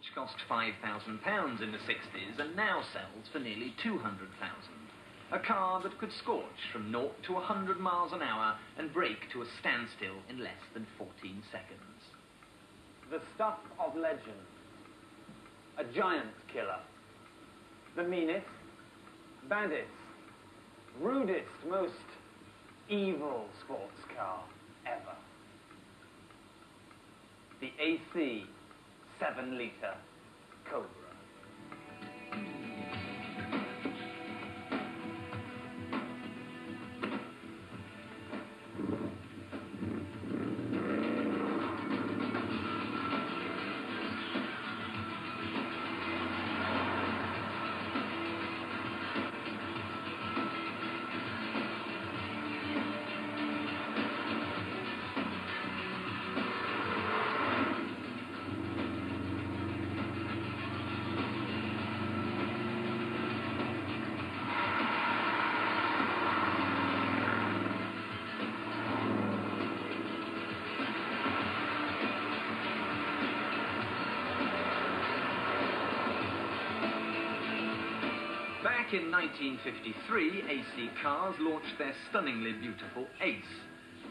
which cost £5,000 in the 60s and now sells for nearly £200,000. A car that could scorch from 0 to 100 miles an hour and brake to a standstill in less than 14 seconds. The stuff of legend. A giant killer. The meanest, baddest, rudest, most evil sports car ever. The AC 7-litre Cobra. Back in 1953, AC Cars launched their stunningly beautiful Ace.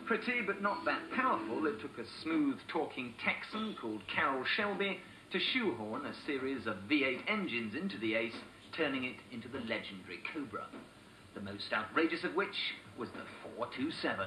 Pretty but not that powerful, it took a smooth-talking Texan called Carroll Shelby to shoehorn a series of V8 engines into the Ace, turning it into the legendary Cobra. The most outrageous of which was the 427.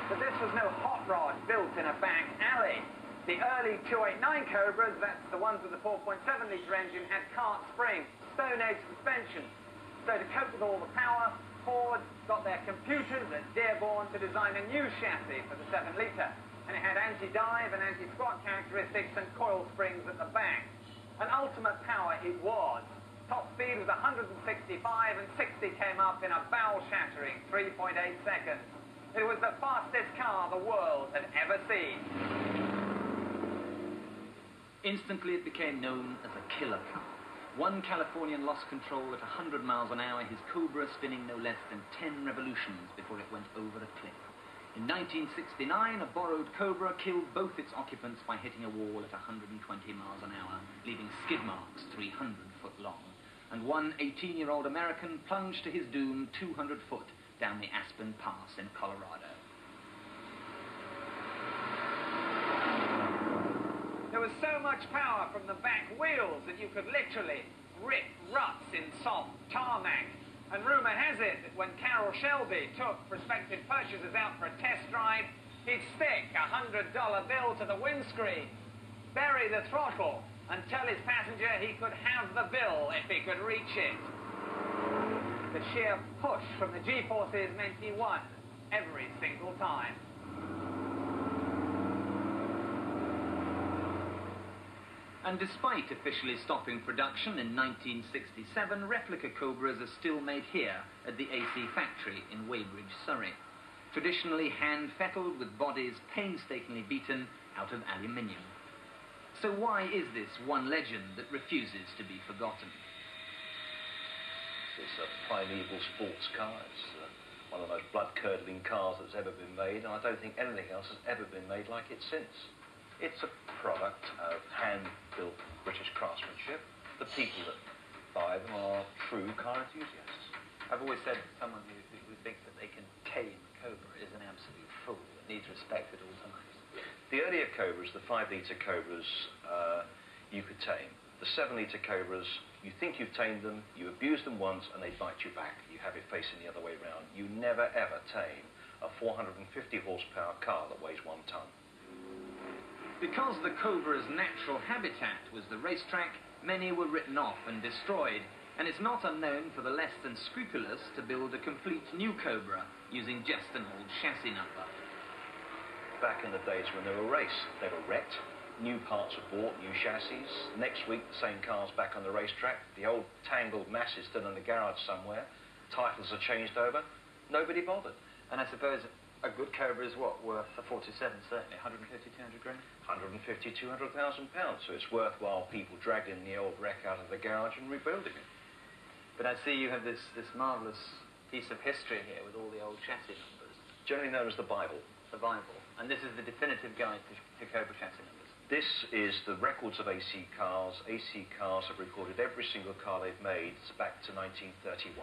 But this was no hot rod built in a back alley. The early 289 Cobras, that's the ones with the 4.7-litre engine, had cart spring, Stone Age suspension. So to cope with all the power, Ford got their computers at Dearborn to design a new chassis for the 7-litre. And it had anti-dive and anti-squat characteristics and coil springs at the back. An ultimate power it was. Top speed was 165 and 60 came up in a bowel-shattering 3.8 seconds. It was the fastest car the world had ever seen. Instantly it became known as a killer car. One Californian lost control at 100 miles an hour, his Cobra spinning no less than 10 revolutions before it went over a cliff. In 1969, a borrowed Cobra killed both its occupants by hitting a wall at 120 miles an hour, leaving skid marks 300 foot long. And one 18-year-old American plunged to his doom 200 foot down the Aspen Pass in Colorado. There was so much power from the back wheels that you could literally rip ruts in soft tarmac. And rumour has it that when Carroll Shelby took prospective purchasers out for a test drive, he'd stick a $100 bill to the windscreen, bury the throttle, and tell his passenger he could have the bill if he could reach it. The sheer push from the G-forces meant he won every single time. And despite officially stopping production in 1967, replica Cobras are still made here at the AC factory in Weybridge, Surrey. Traditionally hand-fettled with bodies painstakingly beaten out of aluminium. So why is this one legend that refuses to be forgotten? It's a primeval sports car. It's one of the most blood-curdling cars that's ever been made, and I don't think anything else has ever been made like it since. It's a product of hand-built British craftsmanship. The people that buy them are true car enthusiasts. I've always said someone who thinks that they can tame a Cobra is an absolute fool that needs respect at all times. The earlier Cobras, the 5-litre Cobras, you could tame. The 7-litre Cobras, you think you've tamed them, you abuse them once and they bite you back. You have it facing the other way round. You never ever tame a 450 horsepower car that weighs 1 ton. Because the Cobra's natural habitat was the racetrack, many were written off and destroyed, and it's not unknown for the less than scrupulous to build a complete new Cobra using just an old chassis number. Back in the days when they were raced, they were wrecked. New parts were bought, new chassis. Next week, the same car's back on the racetrack. The old tangled mass is still in the garage somewhere. Titles are changed over. Nobody bothered. And I suppose a good Cobra is what, worth a 427, certainly, 150, 200 grand? 150, 200,000 pounds. So it's worthwhile people dragging the old wreck out of the garage and rebuilding it. But I see you have this marvellous piece of history here with all the old chassis numbers. Generally known as the Bible. The Bible. And this is the definitive guide to Cobra chassis numbers. This is the records of AC cars. AC cars have recorded every single car they've made back to 1931.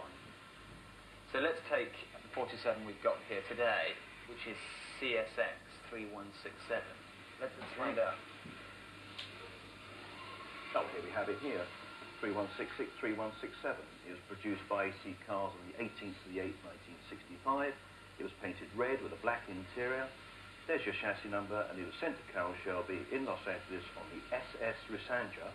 So let's take the 47 we've got here today, which is CSX 3167. Let's find out. Oh, here we have it here. 3166, 3167. It was produced by AC Cars on the 18th of the 8th, 1965. It was painted red with a black interior. There's your chassis number, and it was sent to Carroll Shelby in Los Angeles on the SS Risanja.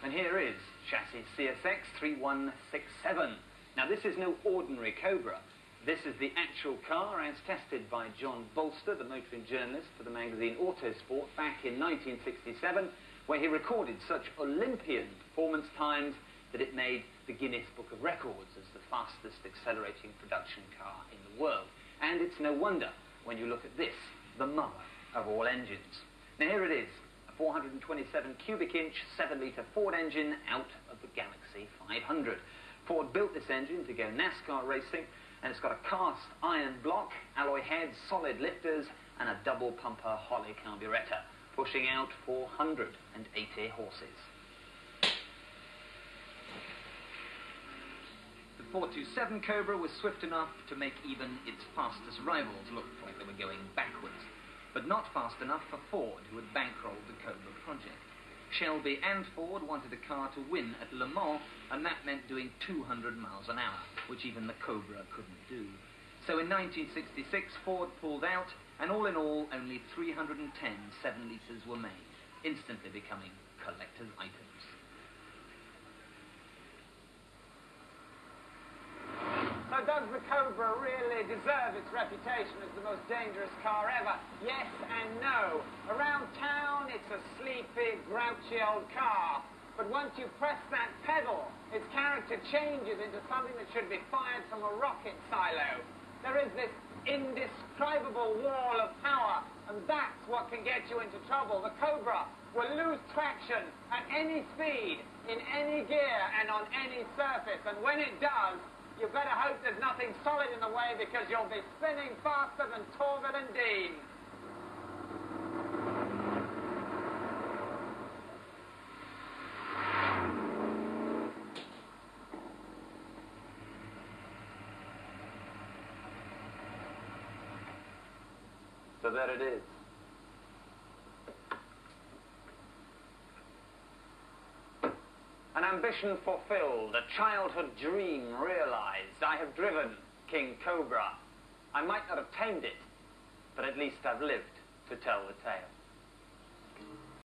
And here is chassis CSX 3167. Now, this is no ordinary Cobra. This is the actual car as tested by John Bolster, the motoring journalist for the magazine Autosport, back in 1967, where he recorded such Olympian performance times that it made the Guinness Book of Records as the fastest accelerating production car in the world. And it's no wonder when you look at this, the mother of all engines. Now, here it is, a 427 cubic inch, 7-litre Ford engine out of the Galaxy 500. Ford built this engine to go NASCAR racing, and it's got a cast iron block, alloy heads, solid lifters, and a double pumper Holley carburettor, pushing out 480 horses. The 427 Cobra was swift enough to make even its fastest rivals look like they were going backwards, but not fast enough for Ford, who had bankrolled the Cobra project. Shelby and Ford wanted a car to win at Le Mans, and that meant doing 200 miles an hour, which even the Cobra couldn't do. So in 1966, Ford pulled out, and all in all, only 310 7-litres were made, instantly becoming collector's items. So does the Cobra really deserve its reputation as the most dangerous car ever? Yes and no. Around town, it's a sleepy, grouchy old car. But once you press that pedal, its character changes into something that should be fired from a rocket silo. There is this indescribable wall of power, and that's what can get you into trouble. The Cobra will lose traction at any speed, in any gear, and on any surface. And when it does, you better hope there's nothing solid in the way, because you'll be spinning faster than Torvid and Dean. So there it is. An ambition fulfilled, a childhood dream realized. I have driven King Cobra. I might not have tamed it, but at least I've lived to tell the tale.